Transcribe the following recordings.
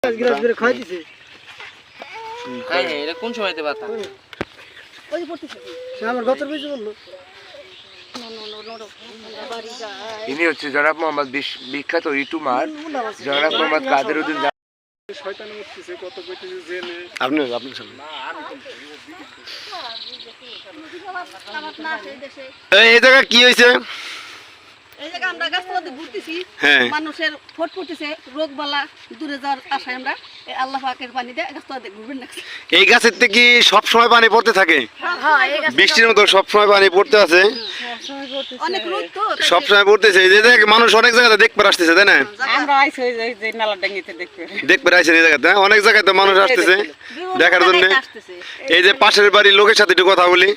Glass করে খাই দিছে। খাই নাই, এটা কোন সময়তে বাতা? ওই যে পড়তেছে। সে আমার গতর বেজে বললো। ইনি হচ্ছে জনাব মোহাম্মদ বিখ্যাত ইউটিউবার জনাব মোহাম্মদ কাদেরউদ্দিন। শয়তানি করতেছে, কত কইতেছে জেনে। আপনি সামনে এই জায়গা কি হয়েছে? এই জায়গা আমরা গাছতলাতে ঘুরতেছি, হ্যাঁ। মানুষের ফট ফুটেছে, রোগ বালা দূরে যাওয়ার আশায় আমরা এই আল্লাহ পাকের পানি দিয়ে গাছতলাতে ঘুরবেন না। এই গাছের থেকে কি সব সময় পানি পড়তে থাকে? বৃষ্টির মতো সব সময় পানি পড়তে আছে, অনেক রোদ তো সব সময় পড়তেছে। এই যে দেখ মানুষ অনেক জায়গাতে দেখতে আসতেছে, তাই না? আমরা আইছি ওই যে নালা ডাঙ্গিতে দেখতে। দেখতে আসছেন এই জায়গাতে, অনেক জায়গায় তো মানুষ আসতেছে দেখার জন্য। এই যে পাশের বাড়ির লোকের সাথে একটু কথা বলি।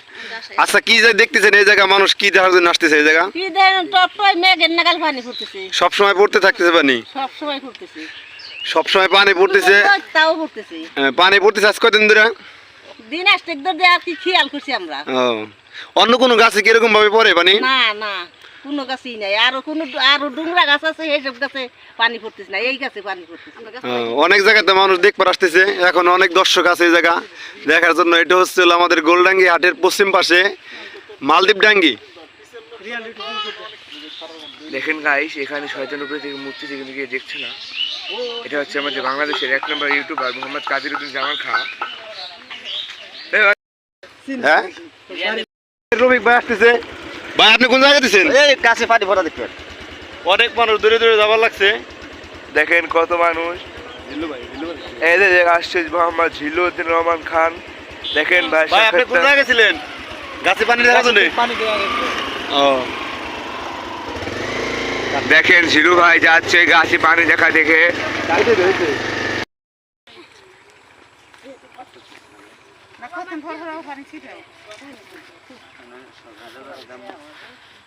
আচ্ছা, কি যে দেখতেছেন এই জায়গা মানুষ কি দেখার জন্য আসতেছে? এই জায়গা কি দেন টপটয় মেঘের নাগাল পানি পড়তেছে, সব সময় পড়তে থাকতেছে পানি, সব সময় পড়তেছে, সব সময় পানি পড়তেছে। তাও পড়তেছে, পানি পড়তেছে আজ কয়দিন ধরে? দিন আসতে ধরে আর কি খেয়াল করছি আমরা। ও, অন্য কোনো গাছে কিরকম ভাবে পড়ে পানি? না না, কোনো গাছই নাই, আরো ডুংরা গাছ আছে, এইসব গাছে পানি পড়তেছে না, এই গাছে পানি পড়তেছে। অনেক জায়গাতে মানুষ দেখতে আসতেছে, এখন অনেক দর্শক আছে এই জায়গা দেখার জন্য। এটা হচ্ছে আমাদের গোলডাঙ্গি হাটের পশ্চিম পাশে মালদ্বীপ ডাঙ্গি। দেখেন গাইস, এখানে শয়তান উপরে থেকে মূর্তি থেকে গিয়ে দেখছে না। এটা হচ্ছে আমাদের বাংলাদেশের 1 নম্বর ইউটিউবার মোহাম্মদ কাদেরউদ্দিন জামাল খান। হ্যাঁ, রফিক ভাই আসতেছে। ভাই আপনি কোন জায়গায় দিচ্ছেন? এই কাছে পানি ভরা দেখবেন। অনেক মানুষ দূরে দূরে যাবার লাগছে। দেখেন কত মানুষ। এই যে আসছে মোহাম্মদ ঝিলুদ্দিন রহমান খান। দেখেন ভাই, আপনি কোন জায়গায় গেছিলেন? গাছে পানি দেওয়ার জন্য? ও, দেখেন ঝিলু ভাই যাচ্ছে গাছে পানি দেখা দেখে।